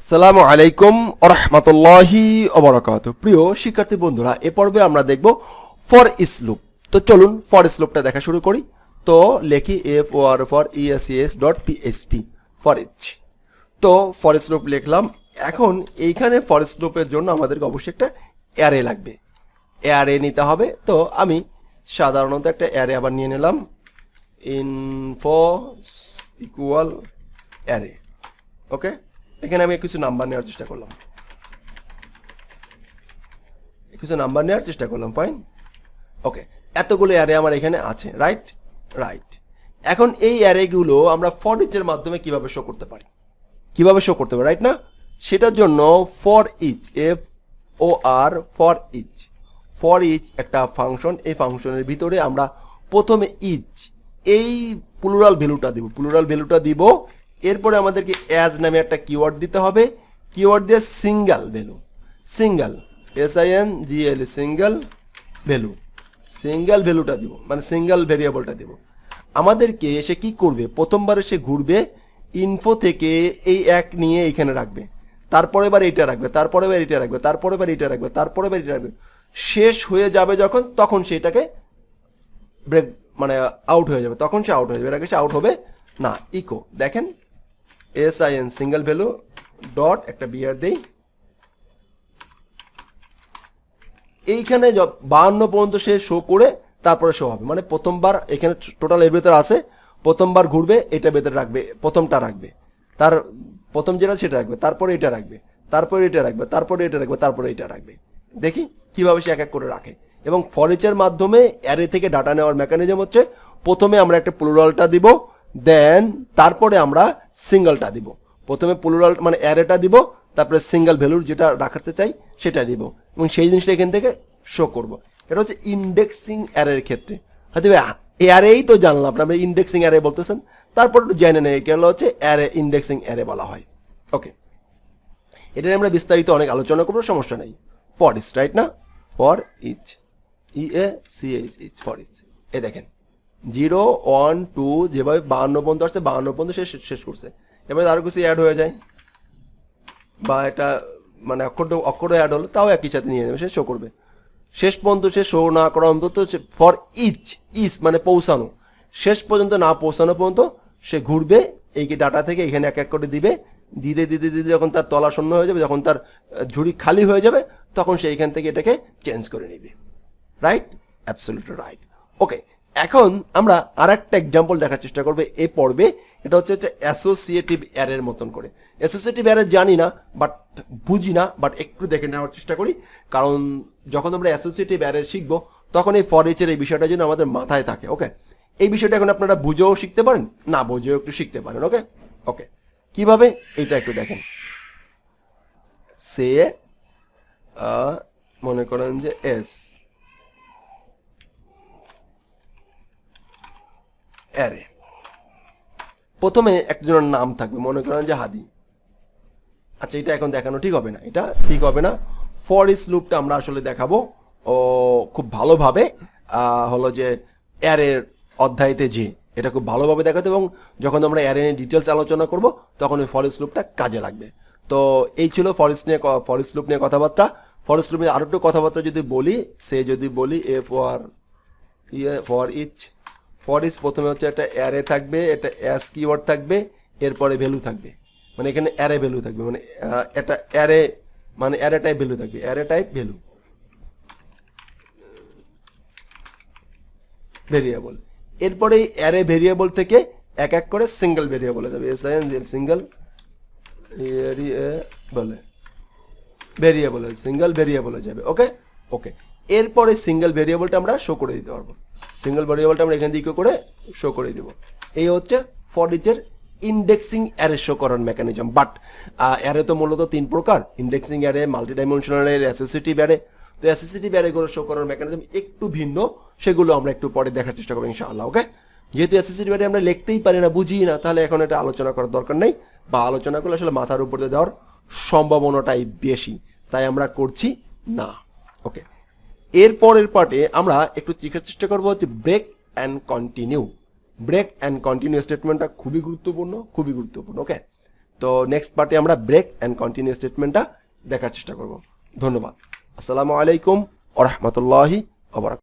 আসসালামু আলাইকুম ওয়া রাহমাতুল্লাহি ওয়া বারাকাতুহু। প্রিয় শিক্ষার্থী বন্ধুরা, এ পর্বে আমরা দেখব ফর ইচ লুপ। তো চলুন ফর ইচ লুপটা দেখা শুরু করি। তো লিখি for ফর ইচ। তো ফর ইচ লুপ লিখলাম। এখন এইখানে ফর ইচ লুপের জন্য আমাদেরকে অবশ্যই একটা অ্যারে লাগবে, অ্যারে নিতে হবে। তো আমি সাধারণত একটা অ্যারে আবার নিয়ে নিলাম, ইনফো ইকুয়াল অ্যারে। ওকে, এখানে আমি কিছু নাম্বার নেওয়ার চেষ্টা করলাম, ফাইন। ওকে, এতগুলো অ্যারে আমার এখানে আছে, রাইট। এখন এই অ্যারেগুলো আমরা ফর ইচ এর মাধ্যমে কিভাবে শো করতে পারি, রাইট না? সেটার জন্য ফর ইচ, ফর ইচ একটা ফাংশন। এই ফাংশনের ভিতরে আমরা প্রথমে ইচ এই প্লুরাল ভ্যালুটা দিব। এরপরে আমাদেরকে অ্যাজ নামে একটা কিওয়ার্ড দিতে হবে। কিওয়ার্ড দিয়ে সিঙ্গেল ভ্যালু, সিঙ্গেল ভ্যালুটা দিব, মানে সিঙ্গেল ভেরিয়েবলটা দিব। আমাদেরকে সে কি করবে, প্রথমবারে সে ঘুরবে ইনফো থেকে এই এক নিয়ে এখানে রাখবে, তারপরে এবার এটা রাখবে, তারপরে এবার এটা রাখবে, তারপরে এবার এটা রাখবে, তারপরে এবার এটা রাখবে। শেষ হয়ে যাবে যখন, তখন সেটাকে ব্রেক মানে আউট হয়ে যাবে, তখন সে আউট হয়ে যাবে। এর আগে সে আউট হবে না। ইকো দেখেন সিঙ্গেল ভ্যালু ডট একটা বিআর দেই। এইখানে 52 পর্যন্ত সে শো করে তারপরে শো হবে, মানে প্রথমবার এখানে টোটাল এর ভেতরে আছে, প্রথমবার ঘুরবে এটা ভেতরে রাখবে, প্রথমটা রাখবে, তার প্রথম যেটা সেটা রাখবে, তারপরে এটা রাখবে, তারপরে এটা রাখবে, তারপরে এটা রাখবে, তারপরে এটা রাখবে। দেখি কিভাবে সে এক এক করে রাখে। এবং ফর ইচের মাধ্যমে অ্যারে থেকে ডাটা নেওয়ার মেকানিজম হচ্ছে, প্রথমে আমরা একটা প্লুরালটা দিব, দেন তারপরে আমরা সিঙ্গেলটা দিব। প্রথমে প্লুরাল মানে অ্যারেটা দিব, তারপরে সিঙ্গেল ভ্যালুর যেটা রাখতে চাই সেটা দিব, এবং সেই জিনিসটা এখান থেকে শো করব। এটা হচ্ছে ইন্ডেক্সিং অ্যারের ক্ষেত্রে। হয়তো অ্যারেই তো জানলাম, আপনারা ইন্ডেক্সিং অ্যারে বলতেছেন, তারপর একটু জেনে নেই কেন হচ্ছে অ্যারে, ইন্ডেক্সিং অ্যারে বলা হয়। ওকে, এটা আমরা বিস্তারিত অনেক আলোচনা করবো, সমস্যা নেই। ফর ইচ, রাইট না? For each, each, for each. এ দেখেন 0, 1, 2 যেভাবে 52 পর্যন্ত আসছে, 52 পর্যন্ত শেষ করছে। এবারে আরো কিছু অ্যাড হয়ে যায়, বা এটা মানে অক্ষর অ্যাড হলো, তাও একই সাথে নিয়ে নেবে, সে শো করবে। শেষ পর্যন্ত সে শো না করা অন্তত ফর ইচ মানে পৌঁছানো, শেষ পর্যন্ত না পৌঁছানো পর্যন্ত সে ঘুরবে এই ডাটা থেকে এখানে এক এক করে দিবে। দিতে যখন তার তলা শূন্য হয়ে যাবে, যখন তার ঝুড়ি খালি হয়ে যাবে, তখন সে এখান থেকে এটাকে চেঞ্জ করে নিবে, রাইট? Absolutely right. ওকে, এখন আমরা আর একটা এক্সাম্পল দেখার চেষ্টা করবো এই পর্বে। এটা হচ্ছে অ্যাসোসিয়েটিভ অ্যারের মতন করে। অ্যাসোসিয়েটিভ অ্যারে জানি না, বাট বুঝি না, বাট একটু দেখে নেওয়ার চেষ্টা করি, কারণ যখন আমরা অ্যাসোসিয়েটিভ অ্যারে শিখবো তখন এই ফর ইচের এই বিষয়টা যেন আমাদের মাথায় থাকে। ওকে, এই বিষয়টা এখন আপনারা বুঝেও শিখতে পারেন, না বুঝেও একটু শিখতে পারেন। ওকে ওকে, কিভাবে এইটা একটু দেখেন। সে মনে করেন যে এস অ্যারে, প্রথমে একজনের নাম থাকবে, মনে করেন যে হাদি। আচ্ছা, এটা এখন দেখানো ঠিক হবে না, এটা ঠিক হবে না। ফর ইচ লুপটা আমরা আসলে দেখাবো খুব ভালোভাবে, হলো যে অ্যারের অধ্যায়তে যে এটা খুব ভালোভাবে দেখাতে, এবং যখন আমরা অ্যারে নিয়ে ডিটেলস আলোচনা করব তখন ওই ফর ইচ লুপটা কাজে লাগবে। তো এই ছিল ফর ইচ লুপ নিয়ে কথাবার্তা। ফর ইচ লুপ নিয়ে আরো একটু কথাবার্তা যদি বলি, ফর ইচ প্রথমে হচ্ছে একটা অ্যারে থাকবে, একটা অ্যাস কিওয়ার্ড থাকবে, এরপরে ভ্যালু থাকবে, মানে এখানে অ্যারে ভ্যালু থাকবে, মানে একটা অ্যারে মানে অ্যারে টাইপ ভ্যালু থাকবে, অ্যারে টাইপ ভ্যালু ভেরিয়েবল। এরপরে অ্যারে ভেরিয়েবল থেকে এক এক করে সিঙ্গেল ভেরিয়েবল হয়ে যাবে, সিঙ্গেল ভেরিয়েবল হয়ে যাবে। ওকে ওকে, এরপরে সিঙ্গেল ভেরিয়েবলটা আমরা শো করে দিতে পারবো, সিঙ্গেল ভেরিয়েবলটা আমরা এখান থেকে করে শো করে দেবো। এই হচ্ছে ফর ইচের ইন্ডেক্সিং অ্যারে শো করার মেকানিজম। বাট অ্যারে তো মূলত 3 প্রকার, indexing array, multidimensional array, associative array. তো অ্যাসোসিয়েটিভ অ্যারেগুলো শো করার মেকানিজম একটু ভিন্ন, সেগুলো আমরা একটু পরে দেখার চেষ্টা করবো ইনশাআল্লাহ। ওকে, যেহেতু অ্যাসোসিয়েটিভ অ্যারে আমরা লিখতেই পারি না, বুঝি না, তাহলে এখন এটা আলোচনা করার দরকার নেই, বা আলোচনা করলে আসলে মাথার উপর দিয়ে দেওয়ার সম্ভাবনাটাই বেশি, তাই আমরা করছি না। ওকে, এরপরের পার্টে আমরা একটু শিখার চেষ্টা করবো হচ্ছে ব্রেক অ্যান্ড কন্টিনিউ স্টেটমেন্টটা খুবই গুরুত্বপূর্ণ। ওকে, তো নেক্সট পার্টে আমরা ব্রেক অ্যান্ড কন্টিনিউ স্টেটমেন্টটা দেখার চেষ্টা করব। ধন্যবাদ। আসসালামু আলাইকুম ওয়া রাহমাতুল্লাহি ওয়া বারাকাতুহু।